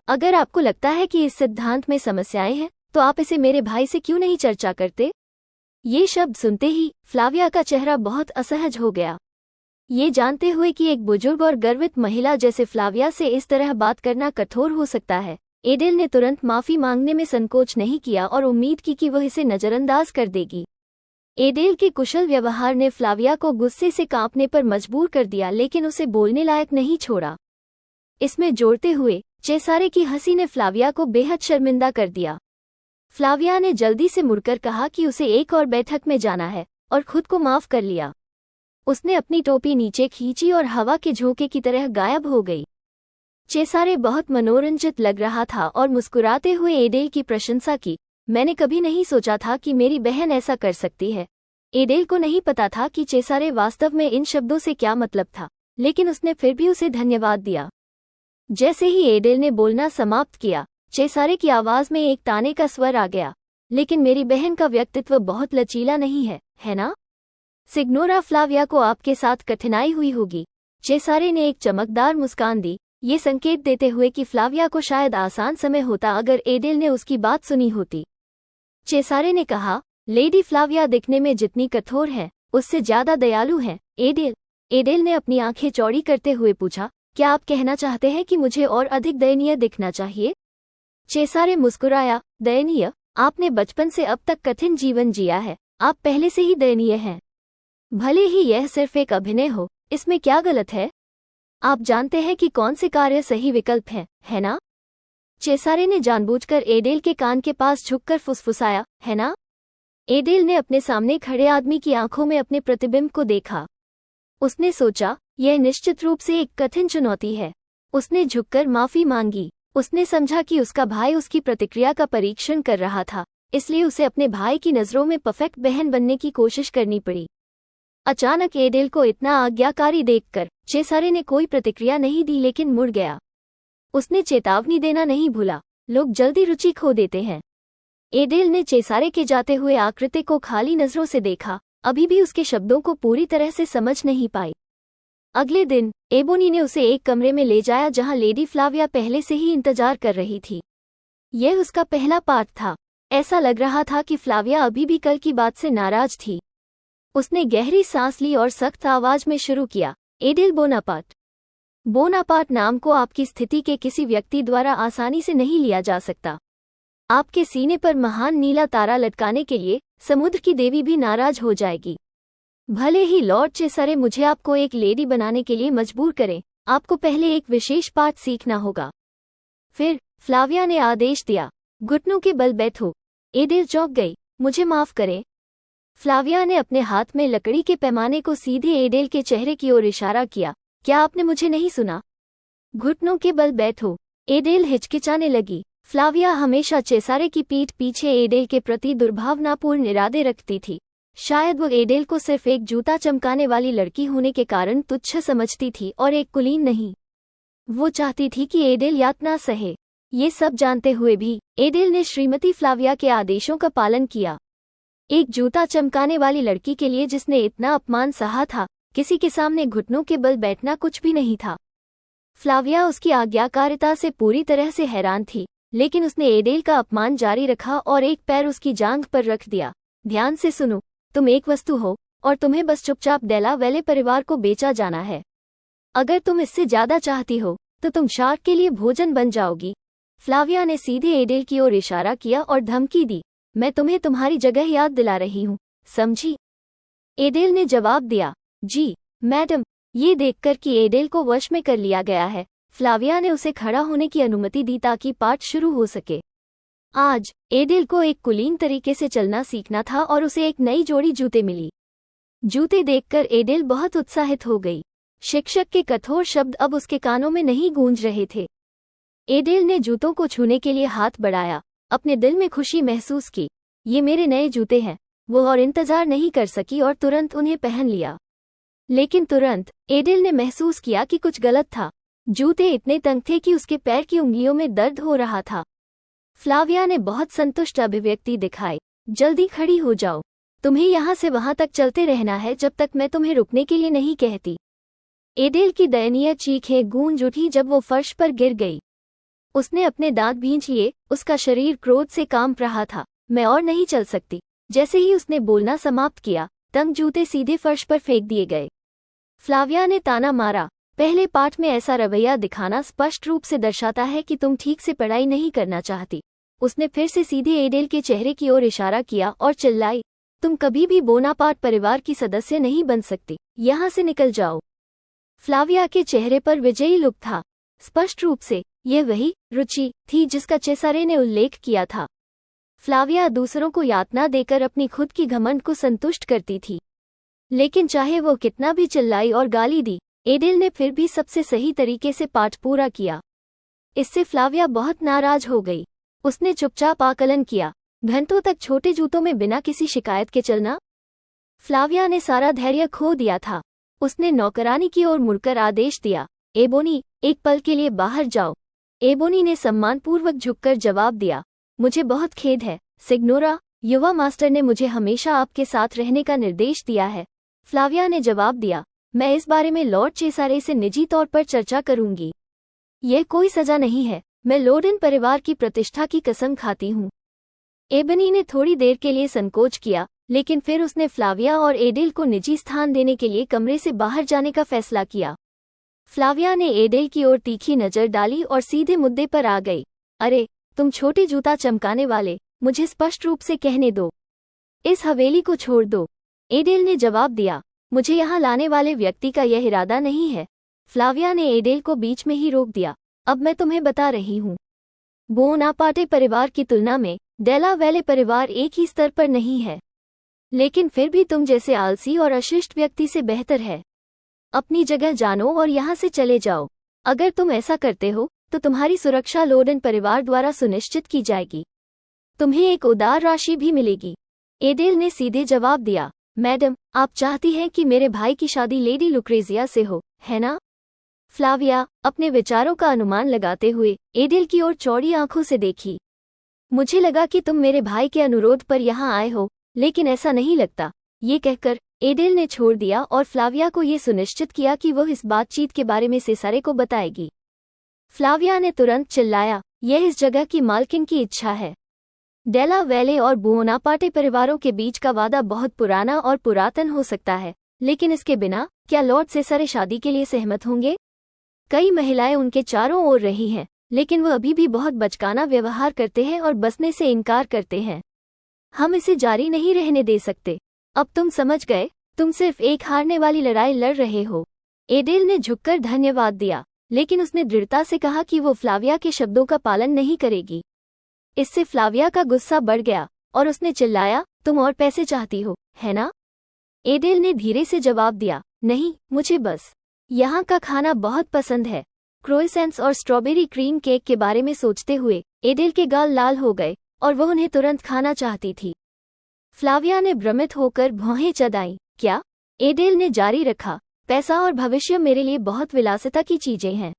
अगर आपको लगता है कि इस सिद्धांत में समस्याएं हैं, तो आप इसे मेरे भाई से क्यों नहीं चर्चा करते? ये शब्द सुनते ही फ्लाविया का चेहरा बहुत असहज हो गया। ये जानते हुए कि एक बुजुर्ग और गर्वित महिला जैसे फ्लाविया से इस तरह बात करना कठोर हो सकता है, एडेल ने तुरंत माफी मांगने में संकोच नहीं किया और उम्मीद की कि वह इसे नजरअंदाज कर देगी। एडेल के कुशल व्यवहार ने फ्लाविया को गुस्से से कांपने पर मजबूर कर दिया, लेकिन उसे बोलने लायक नहीं छोड़ा। इसमें जोड़ते हुए चेसारे की हंसी ने फ्लाविया को बेहद शर्मिंदा कर दिया। फ्लाविया ने जल्दी से मुड़कर कहा कि उसे एक और बैठक में जाना है और खुद को माफ कर लिया। उसने अपनी टोपी नीचे खींची और हवा के झोंके की तरह गायब हो गई। चेसारे बहुत मनोरंजित लग रहा था और मुस्कुराते हुए एडेल की प्रशंसा की। मैंने कभी नहीं सोचा था कि मेरी बहन ऐसा कर सकती है। एडेल को नहीं पता था कि चेसारे वास्तव में इन शब्दों से क्या मतलब था, लेकिन उसने फिर भी उसे धन्यवाद दिया। जैसे ही एडेल ने बोलना समाप्त किया, चेसारे की आवाज में एक ताने का स्वर आ गया। लेकिन मेरी बहन का व्यक्तित्व बहुत लचीला नहीं है ना? सिग्नोरा फ्लाविया को आपके साथ कठिनाई हुई होगी। चेसारे ने एक चमकदार मुस्कान दी, ये संकेत देते हुए कि फ्लाविया को शायद आसान समय होता अगर एडेल ने उसकी बात सुनी होती। चेसारे ने कहा, लेडी फ्लाविया दिखने में जितनी कठोर है, उससे ज्यादा दयालु है। एडेल ने अपनी आंखें चौड़ी करते हुए पूछा, क्या आप कहना चाहते हैं कि मुझे और अधिक दयनीय दिखना चाहिए? चेसारे मुस्कुराया, दयनीय? आपने बचपन से अब तक कठिन जीवन जिया है, आप पहले से ही दयनीय हैं। भले ही यह सिर्फ एक अभिनय हो, इसमें क्या गलत है? आप जानते हैं कि कौन से कार्य सही विकल्प हैं, है ना? चेसारे ने जानबूझकर एडेल के कान के पास झुककर फुसफुसाया, है ना? एडेल ने अपने सामने खड़े आदमी की आंखों में अपने प्रतिबिंब को देखा। उसने सोचा, यह निश्चित रूप से एक कठिन चुनौती है। उसने झुककर माफी मांगी। उसने समझा कि उसका भाई उसकी प्रतिक्रिया का परीक्षण कर रहा था, इसलिए उसे अपने भाई की नज़रों में परफेक्ट बहन बनने की कोशिश करनी पड़ी। अचानक एडेल को इतना आज्ञाकारी देखकर चेसारे ने कोई प्रतिक्रिया नहीं दी, लेकिन मुड़ गया। उसने चेतावनी देना नहीं भूला, लोग जल्दी रुचि खो देते हैं। एडेल ने चेसारे के जाते हुए आकृति को खाली नजरों से देखा, अभी भी उसके शब्दों को पूरी तरह से समझ नहीं पाई। अगले दिन एबोनी ने उसे एक कमरे में ले जाया जहां लेडी फ्लाविया पहले से ही इंतजार कर रही थी। यह उसका पहला पाठ था। ऐसा लग रहा था कि फ्लाविया अभी भी कल की बात से नाराज थी। उसने गहरी सांस ली और सख्त आवाज में शुरू किया, एडेल बोनापार्ट। बोनापार्ट नाम को आपकी स्थिति के किसी व्यक्ति द्वारा आसानी से नहीं लिया जा सकता। आपके सीने पर महान नीला तारा लटकाने के लिए समुद्र की देवी भी नाराज हो जाएगी। भले ही लॉर्ड चेसारे मुझे आपको एक लेडी बनाने के लिए मजबूर करें, आपको पहले एक विशेष पाठ सीखना होगा। फिर फ्लाविया ने आदेश दिया, घुटनों के बल बैठो। एडेल चौंक गई, मुझे माफ करें। फ्लाविया ने अपने हाथ में लकड़ी के पैमाने को सीधे एडेल के चेहरे की ओर इशारा किया, क्या आपने मुझे नहीं सुना? घुटनों के बल बैठो। एडेल हिचकिचाने लगी। फ्लाविया हमेशा चेसारे की पीठ पीछे एडेल के प्रति दुर्भावनापूर्ण इरादे रखती थी। शायद वो एडेल को सिर्फ एक जूता चमकाने वाली लड़की होने के कारण तुच्छ समझती थी और एक कुलीन नहीं। वो चाहती थी कि एडेल यातना सहे। ये सब जानते हुए भी एडेल ने श्रीमती फ्लाविया के आदेशों का पालन किया। एक जूता चमकाने वाली लड़की के लिए जिसने इतना अपमान सहा था, किसी के सामने घुटनों के बल बैठना कुछ भी नहीं था। फ्लाविया उसकी आज्ञाकारिता से पूरी तरह से हैरान थी, लेकिन उसने एडेल का अपमान जारी रखा और एक पैर उसकी जांघ पर रख दिया। ध्यान से सुनो, तुम एक वस्तु हो और तुम्हें बस चुपचाप डेला वेले परिवार को बेचा जाना है। अगर तुम इससे ज्यादा चाहती हो तो तुम शार्क के लिए भोजन बन जाओगी। फ्लाविया ने सीधे एडेल की ओर इशारा किया और धमकी दी, मैं तुम्हें तुम्हारी जगह याद दिला रही हूँ, समझी? एडेल ने जवाब दिया, जी मैडम। ये देखकर कि एडेल को वश में कर लिया गया है, फ्लाविया ने उसे खड़ा होने की अनुमति दी ताकि पाठ शुरू हो सके। आज एडेल को एक कुलीन तरीके से चलना सीखना था और उसे एक नई जोड़ी जूते मिली। जूते देखकर एडेल बहुत उत्साहित हो गई। शिक्षक के कठोर शब्द अब उसके कानों में नहीं गूंज रहे थे। एडेल ने जूतों को छूने के लिए हाथ बढ़ाया, अपने दिल में खुशी महसूस की। ये मेरे नए जूते हैं। वो और इंतजार नहीं कर सकी और तुरंत उन्हें पहन लिया। लेकिन तुरंत एडेल ने महसूस किया कि कुछ गलत था। जूते इतने तंग थे कि उसके पैर की उंगलियों में दर्द हो रहा था। फ्लाविया ने बहुत संतुष्ट अभिव्यक्ति दिखाई, जल्दी खड़ी हो जाओ। तुम्हें यहाँ से वहाँ तक चलते रहना है जब तक मैं तुम्हें रुकने के लिए नहीं कहती। एडेल की दयनीय चीखें गूंज उठी जब वो फर्श पर गिर गई। उसने अपने दांत भींच लिए, उसका शरीर क्रोध से कांप रहा था। मैं और नहीं चल सकती। जैसे ही उसने बोलना समाप्त किया, तंग जूते सीधे फर्श पर फेंक दिए गए। फ्लाविया ने ताना मारा, पहले पाठ में ऐसा रवैया दिखाना स्पष्ट रूप से दर्शाता है कि तुम ठीक से पढ़ाई नहीं करना चाहती। उसने फिर से सीधे एडेल के चेहरे की ओर इशारा किया और चिल्लाई, तुम कभी भी बोनापार्ट परिवार की सदस्य नहीं बन सकती, यहाँ से निकल जाओ। फ्लाविया के चेहरे पर विजयी लुक था। स्पष्ट रूप से यह वही रुचि थी जिसका चेसारे ने उल्लेख किया था। फ्लाविया दूसरों को यातना देकर अपनी खुद की घमंड को संतुष्ट करती थी, लेकिन चाहे वो कितना भी चिल्लाई और गाली दी, एडेल ने फिर भी सबसे सही तरीके से पाठ पूरा किया। इससे फ्लाविया बहुत नाराज हो गई। उसने चुपचाप आकलन किया, घंटों तक छोटे जूतों में बिना किसी शिकायत के चलना। फ्लाविया ने सारा धैर्य खो दिया था। उसने नौकरानी की ओर मुड़कर आदेश दिया, एबोनी, एक पल के लिए बाहर जाओ। एबोनी ने सम्मानपूर्वक झुककर जवाब दिया, मुझे बहुत खेद है सिग्नोरा, युवा मास्टर ने मुझे हमेशा आपके साथ रहने का निर्देश दिया है। फ्लाविया ने जवाब दिया, मैं इस बारे में लॉर्ड चेसारे से निजी तौर पर चर्चा करूंगी। यह कोई सजा नहीं है, मैं लोडेन परिवार की प्रतिष्ठा की कसम खाती हूँ। एबनी ने थोड़ी देर के लिए संकोच किया, लेकिन फिर उसने फ्लाविया और एडेल को निजी स्थान देने के लिए कमरे से बाहर जाने का फैसला किया। फ्लाविया ने एडेल की ओर तीखी नजर डाली और सीधे मुद्दे पर आ गई, अरे तुम छोटे जूता चमकाने वाले, मुझे स्पष्ट रूप से कहने दो, इस हवेली को छोड़ दो। एडेल ने जवाब दिया, मुझे यहाँ लाने वाले व्यक्ति का यह इरादा नहीं है। फ्लाविया ने एडेल को बीच में ही रोक दिया, अब मैं तुम्हें बता रही हूँ, बोनापार्टे परिवार की तुलना में डेला वैले परिवार एक ही स्तर पर नहीं है, लेकिन फिर भी तुम जैसे आलसी और अशिष्ट व्यक्ति से बेहतर है। अपनी जगह जानो और यहाँ से चले जाओ। अगर तुम ऐसा करते हो तो तुम्हारी सुरक्षा लोडेन परिवार द्वारा सुनिश्चित की जाएगी। तुम्हें एक उदार राशि भी मिलेगी। एडेल ने सीधे जवाब दिया, मैडम, आप चाहती हैं कि मेरे भाई की शादी लेडी लुक्रेजिया से हो, है ना? फ्लाविया अपने विचारों का अनुमान लगाते हुए एडेल की ओर चौड़ी आंखों से देखी। मुझे लगा कि तुम मेरे भाई के अनुरोध पर यहाँ आए हो, लेकिन ऐसा नहीं लगता। ये कहकर एडेल ने छोड़ दिया और फ्लाविया को ये सुनिश्चित किया कि वह इस बातचीत के बारे में सेसारे को बताएगी। फ्लाविया ने तुरंत चिल्लाया, यह इस जगह की मालकिन की इच्छा है। डेला वैले और बोनापार्टे परिवारों के बीच का वादा बहुत पुराना और पुरातन हो सकता है, लेकिन इसके बिना क्या लॉर्ड सेसारे शादी के लिए सहमत होंगे? कई महिलाएं उनके चारों ओर रही हैं, लेकिन वह अभी भी बहुत बचकाना व्यवहार करते हैं और बसने से इनकार करते हैं। हम इसे जारी नहीं रहने दे सकते। अब तुम समझ गए, तुम सिर्फ एक हारने वाली लड़ाई लड़ रहे हो। एडेल ने झुककर धन्यवाद दिया, लेकिन उसने दृढ़ता से कहा कि वो फ्लाविया के शब्दों का पालन नहीं करेगी। इससे फ्लाविया का गुस्सा बढ़ गया और उसने चिल्लाया, तुम और पैसे चाहती हो, है ना? एडेल ने धीरे से जवाब दिया, नहीं, मुझे बस यहाँ का खाना बहुत पसंद है। क्रोइसेंट्स और स्ट्रॉबेरी क्रीम केक के बारे में सोचते हुए एडेल के गाल लाल हो गए और वह उन्हें तुरंत खाना चाहती थी। फ्लाविया ने भ्रमित होकर भौहें चढ़ाईं। क्या? एडेल ने जारी रखा, पैसा और भविष्य मेरे लिए बहुत विलासिता की चीजें हैं।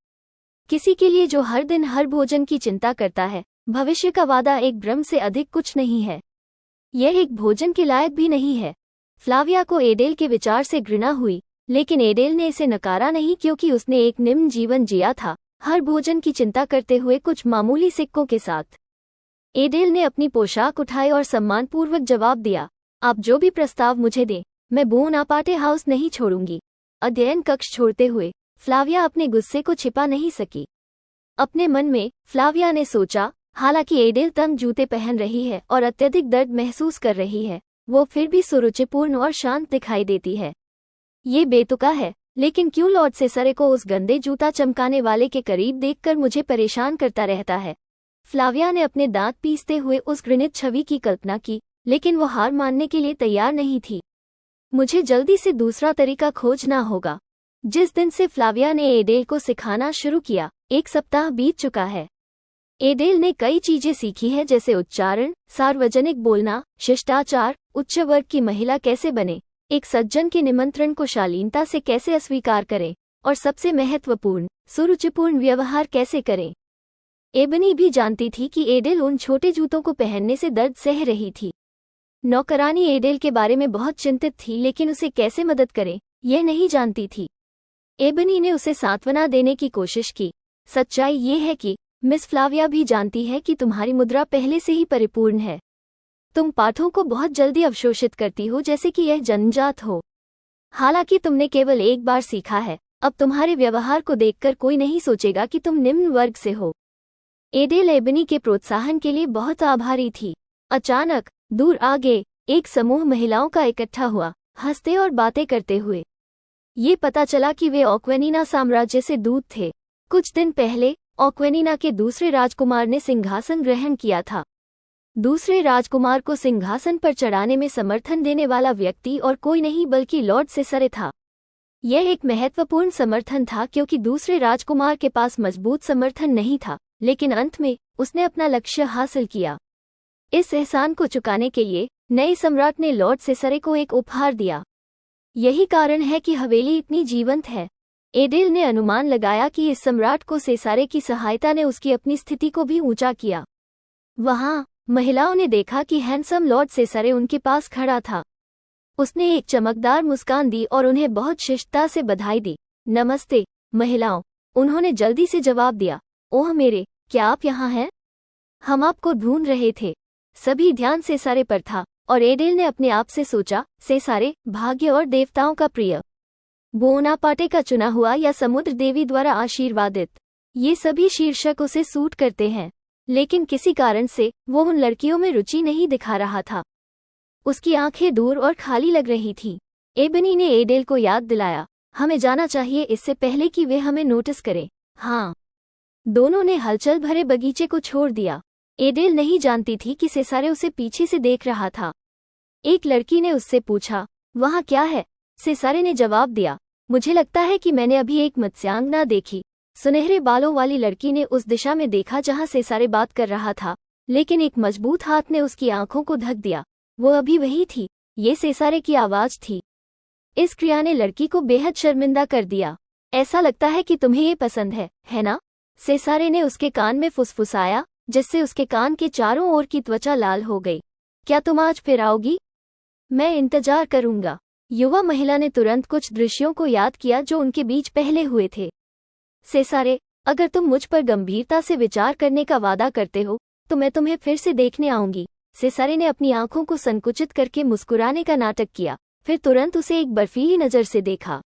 किसी के लिए जो हर दिन हर भोजन की चिंता करता है, भविष्य का वादा एक भ्रम से अधिक कुछ नहीं है। यह एक भोजन के लायक भी नहीं है। फ्लाविया को एडेल के विचार से घृणा हुई, लेकिन एडेल ने इसे नकारा नहीं क्योंकि उसने एक निम्न जीवन जिया था, हर भोजन की चिंता करते हुए कुछ मामूली सिक्कों के साथ। एडेल ने अपनी पोशाक उठाई और सम्मानपूर्वक जवाब दिया, आप जो भी प्रस्ताव मुझे दें, मैं बोनापार्टे हाउस नहीं छोड़ूंगी। अध्ययन कक्ष छोड़ते हुए फ्लाविया अपने गुस्से को छिपा नहीं सकी। अपने मन में फ्लाविया ने सोचा, हालांकि एडेल तंग जूते पहन रही है और अत्यधिक दर्द महसूस कर रही है, वो फिर भी सुरुचिपूर्ण और शांत दिखाई देती है। ये बेतुका है, लेकिन क्यों लॉर्ड सेसारे को उस गंदे जूता चमकाने वाले के करीब देखकर मुझे परेशान करता रहता है? फ्लाविया ने अपने दांत पीसते हुए उस घृणित छवि की कल्पना की, लेकिन वो हार मानने के लिए तैयार नहीं थी। मुझे जल्दी से दूसरा तरीका खोजना होगा। जिस दिन से फ्लाविया ने एडेल को सिखाना शुरू किया, 1 सप्ताह बीत चुका है। एडेल ने कई चीजें सीखी है, जैसे उच्चारण, सार्वजनिक बोलना, शिष्टाचार, उच्च वर्ग की महिला कैसे बने, एक सज्जन के निमंत्रण को शालीनता से कैसे अस्वीकार करें, और सबसे महत्वपूर्ण, सुरुचिपूर्ण व्यवहार कैसे करें। एबनी भी जानती थी कि एडेल उन छोटे जूतों को पहनने से दर्द सह रही थी। नौकरानी एडेल के बारे में बहुत चिंतित थी, लेकिन उसे कैसे मदद करे, यह नहीं जानती थी। एबनी ने उसे सांत्वना देने की कोशिश की। सच्चाई ये है कि मिस फ्लाविया भी जानती है कि तुम्हारी मुद्रा पहले से ही परिपूर्ण है। तुम पाठों को बहुत जल्दी अवशोषित करती हो, जैसे कि यह जन्मजात हो। हालांकि तुमने केवल एक बार सीखा है, अब तुम्हारे व्यवहार को देखकर कोई नहीं सोचेगा कि तुम निम्न वर्ग से हो। एडेल एबनी के प्रोत्साहन के लिए बहुत आभारी थी। अचानक दूर आगे एक समूह महिलाओं का इकट्ठा हुआ, हंसते और बातें करते हुए। ये पता चला कि वे ओक्वेनिना साम्राज्य से दूत थे। कुछ दिन पहले ओक्वेनिना के दूसरे राजकुमार ने सिंहासन ग्रहण किया था। दूसरे राजकुमार को सिंहासन पर चढ़ाने में समर्थन देने वाला व्यक्ति और कोई नहीं बल्कि लॉर्ड सेसरे था। यह एक महत्वपूर्ण समर्थन था क्योंकि दूसरे राजकुमार के पास मजबूत समर्थन नहीं था, लेकिन अंत में उसने अपना लक्ष्य हासिल किया। इस एहसान को चुकाने के लिए नए सम्राट ने लॉर्ड सेसरे को एक उपहार दिया। यही कारण है कि हवेली इतनी जीवंत है। एडेल ने अनुमान लगाया कि इस सम्राट को सेसारे की सहायता ने उसकी अपनी स्थिति को भी ऊंचा किया। वहां महिलाओं ने देखा कि हैंडसम लॉर्ड सेसरे उनके पास खड़ा था। उसने एक चमकदार मुस्कान दी और उन्हें बहुत शिष्टता से बधाई दी। नमस्ते महिलाओं, उन्होंने जल्दी से जवाब दिया। ओह मेरे, क्या आप यहाँ हैं? हम आपको ढूंढ रहे थे। सभी ध्यान सेसारे पर था और एडेल ने अपने आप से सोचा, सेसारे भाग्य और देवताओं का प्रिय, बोनापार्टे का चुना हुआ या समुद्र देवी द्वारा आशीर्वादित, ये सभी शीर्षक उसे सूट करते हैं। लेकिन किसी कारण से वो उन लड़कियों में रुचि नहीं दिखा रहा था। उसकी आंखें दूर और खाली लग रही थीं। एबनी ने एडेल को याद दिलाया, हमें जाना चाहिए इससे पहले कि वे हमें नोटिस करें। हाँ। दोनों ने हलचल भरे बगीचे को छोड़ दिया। एडेल नहीं जानती थी कि सेसारे उसे पीछे से देख रहा था। एक लड़की ने उससे पूछा, वहाँ क्या है? सेसारे ने जवाब दिया, मुझे लगता है कि मैंने अभी एक मत्स्यांगना देखी। सुनहरे बालों वाली लड़की ने उस दिशा में देखा जहाँ सेसारे बात कर रहा था, लेकिन एक मजबूत हाथ ने उसकी आंखों को ढक दिया। वो अभी वही थी, ये सेसारे की आवाज थी। इस क्रिया ने लड़की को बेहद शर्मिंदा कर दिया। ऐसा लगता है कि तुम्हें ये पसंद है ना? सेसारे ने उसके कान में फुसफुसाया, जिससे उसके कान के चारों ओर की त्वचा लाल हो गई। क्या तुम आज फिर आओगी? मैं इंतजार करूंगा। युवा महिला ने तुरंत कुछ दृश्यों को याद किया जो उनके बीच पहले हुए थे। सेसारे, अगर तुम मुझ पर गंभीरता से विचार करने का वादा करते हो तो मैं तुम्हें फिर से देखने आऊंगी। सेसारे ने अपनी आंखों को संकुचित करके मुस्कुराने का नाटक किया, फिर तुरंत उसे एक बर्फीली नजर से देखा।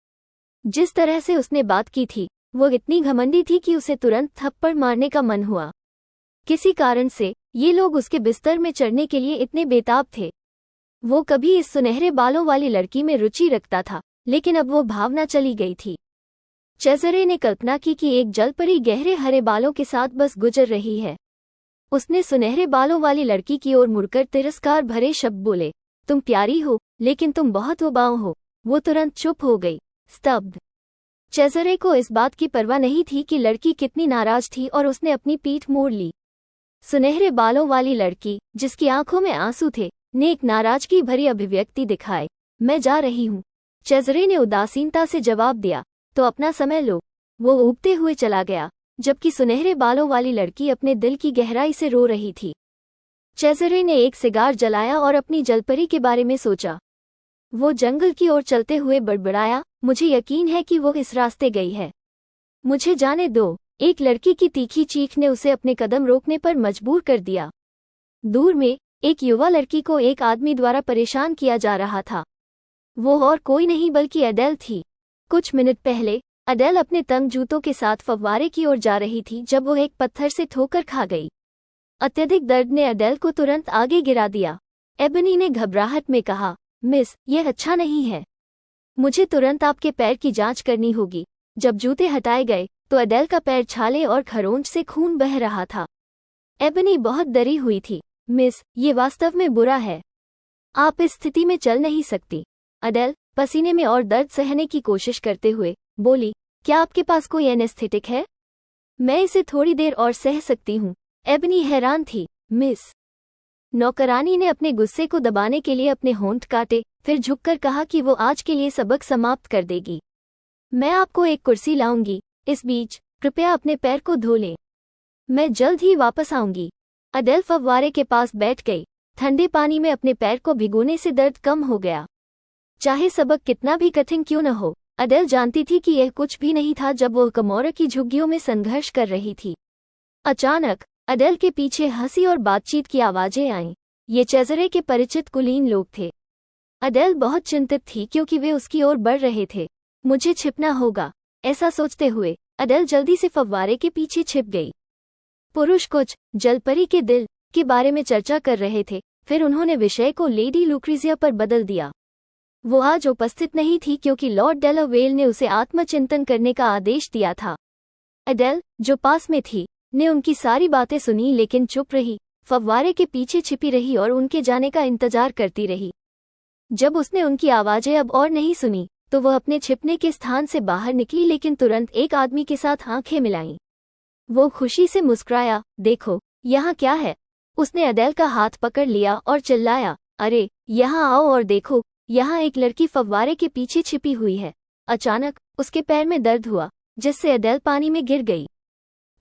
जिस तरह से उसने बात की थी वो इतनी घमंडी थी कि उसे तुरंत थप्पड़ मारने का मन हुआ। किसी कारण से ये लोग उसके बिस्तर में चढ़ने के लिए इतने बेताब थे। वो कभी इस सुनहरे बालों वाली लड़की में रुचि रखता था, लेकिन अब वो भावना चली गई थी। चेज़रे ने कल्पना की कि एक जलपरी गहरे हरे बालों के साथ बस गुजर रही है। उसने सुनहरे बालों वाली लड़की की ओर मुड़कर तिरस्कार भरे शब्द बोले, तुम प्यारी हो, लेकिन तुम बहुत उबाऊ हो। वो तुरंत चुप हो गई, स्तब्ध। चेज़रे को इस बात की परवाह नहीं थी कि लड़की कितनी नाराज थी और उसने अपनी पीठ मोड़ ली। सुनहरे बालों वाली लड़की, जिसकी आंखों में आंसू थे, ने एक नाराजगी भरी अभिव्यक्ति दिखाई। मैं जा रही हूँ, चेज़रे ने उदासीनता से जवाब दिया। तो अपना समय लो। वो ऊबते हुए चला गया, जबकि सुनहरे बालों वाली लड़की अपने दिल की गहराई से रो रही थी। चेज़रे ने एक सिगार जलाया और अपनी जलपरी के बारे में सोचा। वो जंगल की ओर चलते हुए बड़बड़ाया, मुझे यकीन है कि वो इस रास्ते गई है। मुझे जाने दो। एक लड़की की तीखी चीख ने उसे अपने कदम रोकने पर मजबूर कर दिया। दूर में एक युवा लड़की को एक आदमी द्वारा परेशान किया जा रहा था। वो और कोई नहीं बल्कि एडेल थी। कुछ मिनट पहले एडेल अपने तंग जूतों के साथ फव्वारे की ओर जा रही थी जब वो एक पत्थर से ठोकर खा गई। अत्यधिक दर्द ने एडेल को तुरंत आगे गिरा दिया। एबनी ने घबराहट में कहा, मिस, यह अच्छा नहीं है। मुझे तुरंत आपके पैर की जांच करनी होगी। जब जूते हटाए गए तो एडेल का पैर छाले और खरोंच से खून बह रहा था। एबनी बहुत डरी हुई थी। मिस, ये वास्तव में बुरा है। आप इस स्थिति में चल नहीं सकती। एडेल पसीने में और दर्द सहने की कोशिश करते हुए बोली, क्या आपके पास कोई एनेस्थेटिक है? मैं इसे थोड़ी देर और सह सकती हूँ। एबनी हैरान थी। मिस, नौकरानी ने अपने गुस्से को दबाने के लिए अपने होंठ काटे, फिर झुककर कहा कि वो आज के लिए सबक समाप्त कर देगी। मैं आपको एक कुर्सी लाऊंगी। इस बीच कृपया अपने पैर को धो लें। मैं जल्द ही वापस आऊंगी। एडेल फव्वारे के पास बैठ गई। ठंडे पानी में अपने पैर को भिगोने से दर्द कम हो गया। चाहे सबक कितना भी कठिन क्यों न हो, अडेल जानती थी कि यह कुछ भी नहीं था जब वो कमोरा की झुग्गियों में संघर्ष कर रही थी। अचानक अडेल के पीछे हंसी और बातचीत की आवाजें आईं। ये चेज़रे के परिचित कुलीन लोग थे। अडेल बहुत चिंतित थी क्योंकि वे उसकी ओर बढ़ रहे थे। मुझे छिपना होगा, ऐसा सोचते हुए अडेल जल्दी से फव्वारे के पीछे छिप गई। पुरुष कुछ जलपरी के दिल के बारे में चर्चा कर रहे थे, फिर उन्होंने विषय को लेडी लुक्रीजिया पर बदल दिया। वो आज उपस्थित नहीं थी क्योंकि लॉर्ड डेलावेल ने उसे आत्मचिंतन करने का आदेश दिया था। अडेल, जो पास में थी, ने उनकी सारी बातें सुनी लेकिन चुप रही, फव्वारे के पीछे छिपी रही और उनके जाने का इंतजार करती रही। जब उसने उनकी आवाजें अब और नहीं सुनी तो वह अपने छिपने के स्थान से बाहर निकली, लेकिन तुरंत एक आदमी के साथ आंखें मिलाईं। वो खुशी से मुस्कुराया। देखो, यहाँ क्या है? उसने अडेल का हाथ पकड़ लिया और चिल्लाया, अरे, यहाँ आओ और देखो, यहाँ एक लड़की फव्वारे के पीछे छिपी हुई है। अचानक उसके पैर में दर्द हुआ, जिससे अडेल पानी में गिर गई।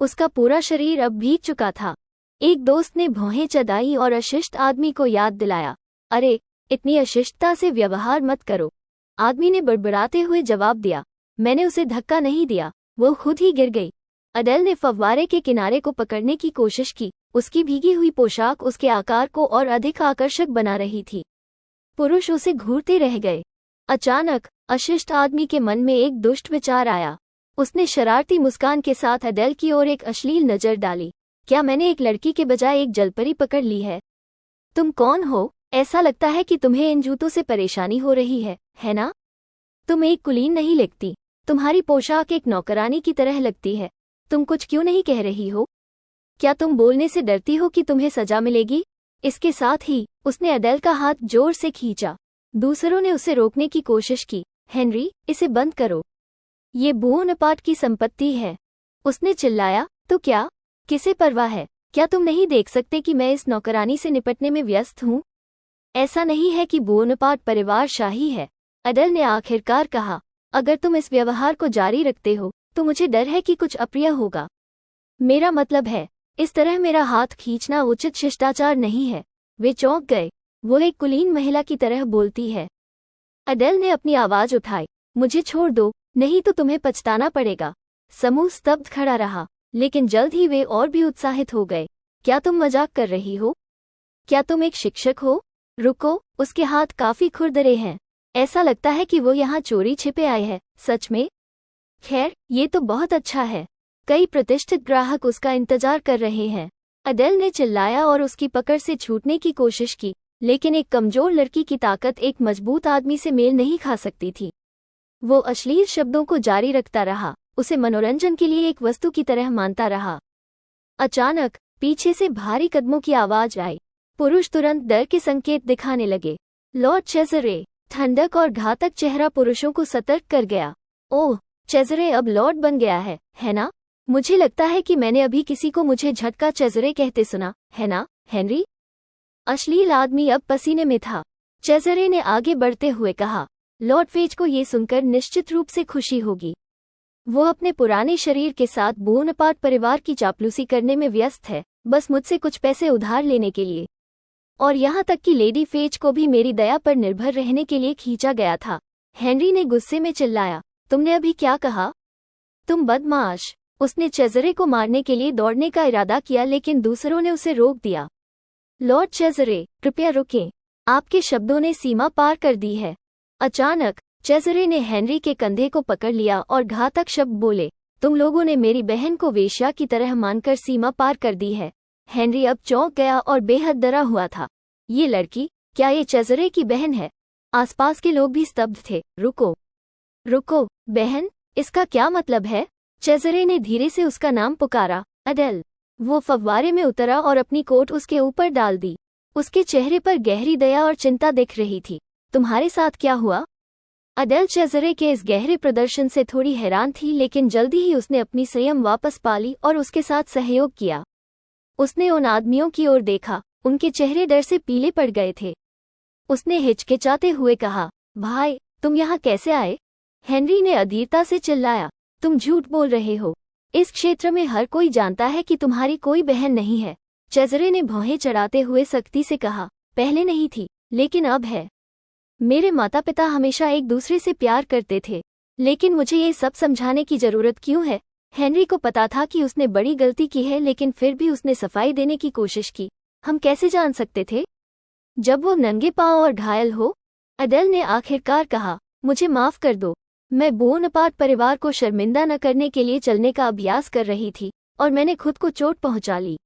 उसका पूरा शरीर अब भीग चुका था। एक दोस्त ने भौहें चढ़ाई और अशिष्ट आदमी को याद दिलाया, अरे, इतनी अशिष्टता से व्यवहार मत करो। आदमी ने बड़बड़ाते हुए जवाब दिया, मैंने उसे धक्का नहीं दिया, वो खुद ही गिर गई। अडेल ने फव्वारे के किनारे को पकड़ने की कोशिश की। उसकी भीगी हुई पोशाक उसके आकार को और अधिक आकर्षक बना रही थी। पुरुष उसे घूरते रह गए। अचानक अशिष्ट आदमी के मन में एक दुष्ट विचार आया। उसने शरारती मुस्कान के साथ अडेल की ओर एक अश्लील नज़र डाली। क्या मैंने एक लड़की के बजाय एक जलपरी पकड़ ली है? तुम कौन हो? ऐसा लगता है कि तुम्हें इन जूतों से परेशानी हो रही है ना? तुम एक कुलीन नहीं लगती। तुम्हारी पोशाक एक नौकरानी की तरह लगती है। तुम कुछ क्यों नहीं कह रही हो? क्या तुम बोलने से डरती हो कि तुम्हें सजा मिलेगी? इसके साथ ही उसने अडेल का हाथ जोर से खींचा। दूसरों ने उसे रोकने की कोशिश की। हेनरी, इसे बंद करो, ये बोनापार्ट की संपत्ति है। उसने चिल्लाया, तो क्या? किसे परवाह है? क्या तुम नहीं देख सकते कि मैं इस नौकरानी से निपटने में व्यस्त हूँ? ऐसा नहीं है कि बोनापार्ट परिवार शाही है, अडेल ने आखिरकार कहा। अगर तुम इस व्यवहार को जारी रखते हो तो मुझे डर है कि कुछ अप्रिय होगा। मेरा मतलब है, इस तरह मेरा हाथ खींचना उचित शिष्टाचार नहीं है। वे चौंक गए। वो एक कुलीन महिला की तरह बोलती है। अडेल ने अपनी आवाज उठाई, मुझे छोड़ दो, नहीं तो तुम्हें पछताना पड़ेगा। समूह स्तब्ध खड़ा रहा, लेकिन जल्द ही वे और भी उत्साहित हो गए। क्या तुम मजाक कर रही हो? क्या तुम एक शिक्षक हो? रुको, उसके हाथ काफी खुरदरे हैं। ऐसा लगता है कि वो यहाँ चोरी छिपे आए हैं। सच में? खैर, ये तो बहुत अच्छा है। कई प्रतिष्ठित ग्राहक उसका इंतजार कर रहे हैं। अडेल ने चिल्लाया और उसकी पकड़ से छूटने की कोशिश की, लेकिन एक कमजोर लड़की की ताकत एक मजबूत आदमी से मेल नहीं खा सकती थी। वो अश्लील शब्दों को जारी रखता रहा, उसे मनोरंजन के लिए एक वस्तु की तरह मानता रहा। अचानक पीछे से भारी कदमों की आवाज आई। पुरुष तुरंत डर के संकेत दिखाने लगे। लॉर्ड चेज़रे, ठंडक और घातक चेहरा पुरुषों को सतर्क कर गया। ओह, चेज़रे अब लॉर्ड बन गया है ना? मुझे लगता है कि मैंने अभी किसी को मुझे झटका चेज़रे कहते सुना, है ना, हेनरी? अश्लील आदमी अब पसीने में था। चेज़रे ने आगे बढ़ते हुए कहा, लॉर्ड फेज को ये सुनकर निश्चित रूप से खुशी होगी। वो अपने पुराने शरीर के साथ बोनापार्ट परिवार की चापलूसी करने में व्यस्त है, बस मुझसे कुछ पैसे उधार लेने के लिए। और यहाँ तक कि लेडी फेज को भी मेरी दया पर निर्भर रहने के लिए खींचा गया था। हेनरी ने गुस्से में चिल्लाया, तुमने अभी क्या कहा? तुम बदमाश! उसने चेज़रे को मारने के लिए दौड़ने का इरादा किया, लेकिन दूसरों ने उसे रोक दिया। लॉर्ड चेज़रे, कृपया रुकें, आपके शब्दों ने सीमा पार कर दी है। अचानक चेज़रे ने हेनरी के कंधे को पकड़ लिया और घातक शब्द बोले, तुम लोगों ने मेरी बहन को वेश्या की तरह मानकर सीमा पार कर दी है। हेनरी अब चौंक गया और बेहद डरा हुआ था। ये लड़की, क्या ये चेज़रे की बहन है? आसपास के लोग भी स्तब्ध थे। रुको, बहन, इसका क्या मतलब है? चेज़रे ने धीरे से उसका नाम पुकारा, अडेल। वो फव्वारे में उतरा और अपनी कोट उसके ऊपर डाल दी। उसके चेहरे पर गहरी दया और चिंता दिख रही थी। तुम्हारे साथ क्या हुआ? अडेल चेज़रे के इस गहरे प्रदर्शन से थोड़ी हैरान थी, लेकिन जल्दी ही उसने अपनी संयम वापस पा ली और उसके साथ सहयोग किया। उसने उन आदमियों की ओर देखा, उनके चेहरे डर से पीले पड़ गए थे। उसने हिचकिचाते हुए कहा, भाई, तुम यहाँ कैसे आए? हेनरी ने अधीरता से चिल्लाया, तुम झूठ बोल रहे हो। इस क्षेत्र में हर कोई जानता है कि तुम्हारी कोई बहन नहीं है। चेज़रे ने भौहें चढ़ाते हुए सख्ती से कहा, पहले नहीं थी, लेकिन अब है। मेरे माता पिता हमेशा एक दूसरे से प्यार करते थे, लेकिन मुझे ये सब समझाने की जरूरत क्यों है? हेनरी को पता था कि उसने बड़ी गलती की है, लेकिन फिर भी उसने सफाई देने की कोशिश की। हम कैसे जान सकते थे जब वो नंगे पांव और घायल हो? एडेल ने आखिरकार कहा, मुझे माफ कर दो। मैं बोनापार्ट परिवार को शर्मिंदा न करने के लिए चलने का अभ्यास कर रही थी और मैंने खुद को चोट पहुंचा ली।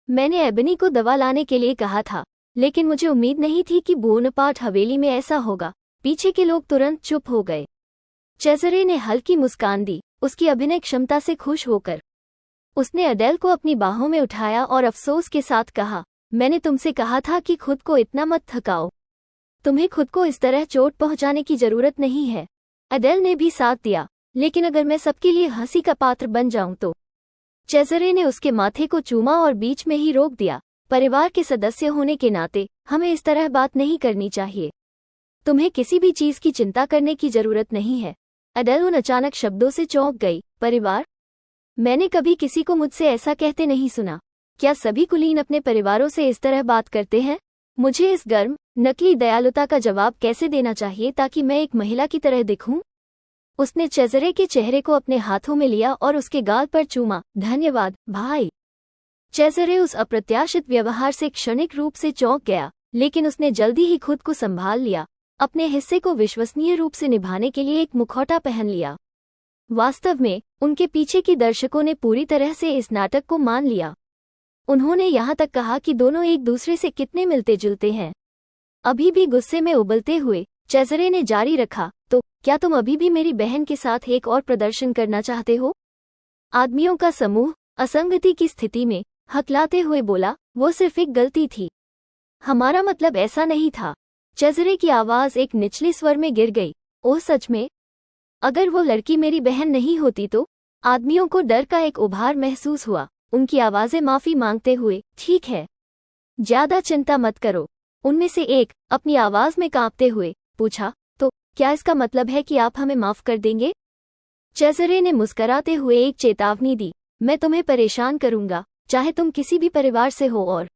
मैंने एबनी को दवा लाने के लिए कहा था, लेकिन मुझे उम्मीद नहीं थी कि बोनापार्ट हवेली में ऐसा होगा। पीछे के लोग तुरंत चुप हो गए। चेज़रे ने हल्की मुस्कान दी, उसकी अभिनय क्षमता से खुश होकर। उसने एडेल को अपनी बाहों में उठाया और अफसोस के साथ कहा, मैंने तुमसे कहा था कि खुद को इतना मत थकाओ। तुम्हें खुद को इस तरह चोट पहुंचाने की जरूरत नहीं है। एडेल ने भी साथ दिया, लेकिन अगर मैं सबके लिए हंसी का पात्र बन जाऊं तो? चेज़रे ने उसके माथे को चूमा और बीच में ही रोक दिया। परिवार के सदस्य होने के नाते हमें इस तरह बात नहीं करनी चाहिए। तुम्हें किसी भी चीज की चिंता करने की जरूरत नहीं है। एडेल उन अचानक शब्दों से चौंक गई। परिवार? मैंने कभी किसी को मुझसे ऐसा कहते नहीं सुना। क्या सभी कुलीन अपने परिवारों से इस तरह बात करते हैं? मुझे इस गर्म, नकली दयालुता का जवाब कैसे देना चाहिए ताकि मैं एक महिला की तरह दिखूं? उसने चेज़रे के चेहरे को अपने हाथों में लिया और उसके गाल पर चूमा। धन्यवाद, भाई। चेज़रे उस अप्रत्याशित व्यवहार से क्षणिक रूप से चौंक गया, लेकिन उसने जल्दी ही खुद को संभाल लिया। अपने हिस्से को विश्वसनीय रूप से निभाने के लिए एक मुखौटा पहन लिया। वास्तव में उनके पीछे की दर्शकों ने पूरी तरह से इस नाटक को मान लिया। उन्होंने यहाँ तक कहा कि दोनों एक दूसरे से कितने मिलते जुलते हैं। अभी भी गुस्से में उबलते हुए चेज़रे ने जारी रखा, तो क्या तुम अभी भी मेरी बहन के साथ एक और प्रदर्शन करना चाहते हो? आदमियों का समूह असंगति की स्थिति में हकलाते हुए बोला, वो सिर्फ एक गलती थी। हमारा मतलब ऐसा नहीं था। चेज़रे की आवाज एक निचले स्वर में गिर गई। ओह सच में? अगर वो लड़की मेरी बहन नहीं होती तो? आदमियों को डर का एक उभार महसूस हुआ। उनकी आवाजें माफी मांगते हुए, ठीक है, ज्यादा चिंता मत करो। उनमें से एक अपनी आवाज में कांपते हुए पूछा, तो क्या इसका मतलब है कि आप हमें माफ कर देंगे? चेज़रे ने मुस्कराते हुए एक चेतावनी दी, मैं तुम्हें परेशान करूंगा, चाहे तुम किसी भी परिवार से हो। और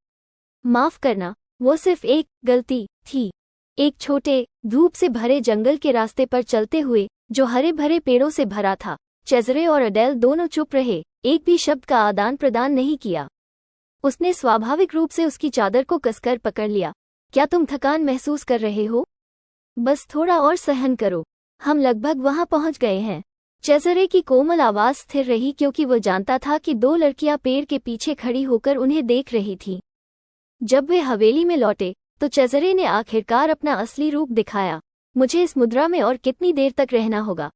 माफ करना, वो सिर्फ एक गलती थी। एक छोटे, धूप से भरे जंगल के रास्ते पर चलते हुए, जो हरे भरे पेड़ों से भरा था, चेज़रे और एडेल दोनों चुप रहे, एक भी शब्द का आदान प्रदान नहीं किया। उसने स्वाभाविक रूप से उसकी चादर को कसकर पकड़ लिया। क्या तुम थकान महसूस कर रहे हो? बस थोड़ा और सहन करो, हम लगभग वहां पहुंच गए हैं। चेज़रे की कोमल आवाज स्थिर रही, क्योंकि वो जानता था कि दो लड़कियां पेड़ के पीछे खड़ी होकर उन्हें देख रही थीं। जब वे हवेली में लौटे तो चेज़रे ने आखिरकार अपना असली रूप दिखाया। मुझे इस मुद्रा में और कितनी देर तक रहना होगा?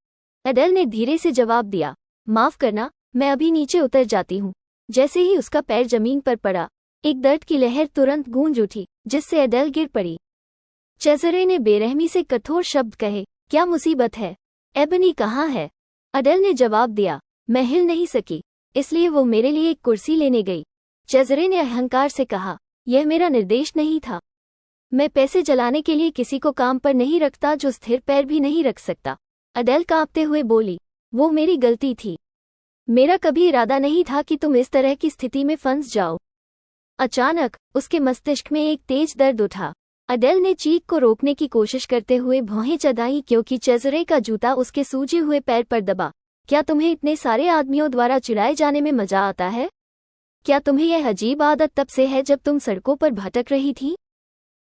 एडेल ने धीरे से जवाब दिया, माफ करना, मैं अभी नीचे उतर जाती हूँ। जैसे ही उसका पैर जमीन पर पड़ा, एक दर्द की लहर तुरंत गूंज उठी, जिससे एडेल गिर पड़ी। चेज़रे ने बेरहमी से कठोर शब्द कहे, क्या मुसीबत है? एबनी कहाँ है? एडेल ने जवाब दिया, मैं हिल नहीं सकी, इसलिए वो मेरे लिए एक कुर्सी लेने गई। चेज़रे ने अहंकार से कहा, यह मेरा निर्देश नहीं था। मैं पैसे जलाने के लिए किसी को काम पर नहीं रखता जो स्थिर पैर भी नहीं रख सकता। एडेल कांपते हुए बोली, वो मेरी गलती थी। मेरा कभी इरादा नहीं था कि तुम इस तरह की स्थिति में फंस जाओ। अचानक उसके मस्तिष्क में एक तेज दर्द उठा। एडेल ने चीख को रोकने की कोशिश करते हुए भौहें चढ़ाई, क्योंकि चेज़रे का जूता उसके सूजे हुए पैर पर दबा। क्या तुम्हें इतने सारे आदमियों द्वारा चिढ़ाए जाने में मजा आता है? क्या तुम्हें यह अजीब आदत तब से है जब तुम सड़कों पर भटक रही थी?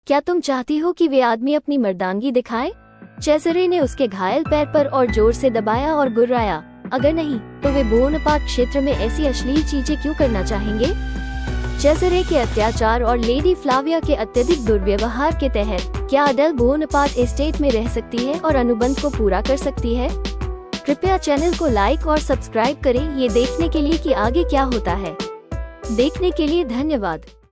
क्या तुम चाहती हो कि वे आदमी अपनी मर्दानगी दिखाएं? चेज़रे ने उसके घायल पैर पर और जोर से दबाया और गुर्राया, अगर नहीं तो वे बोनापार्ट क्षेत्र में ऐसी अश्लील चीजें क्यों करना चाहेंगे? चेज़रे के अत्याचार और लेडी फ्लाविया के अत्यधिक दुर्व्यवहार के तहत क्या एडेल बोनापार्ट एस्टेट में रह सकती है और अनुबंध को पूरा कर सकती है? कृपया चैनल को लाइक और सब्सक्राइब करें ये देखने के लिए कि आगे क्या होता है। देखने के लिए धन्यवाद।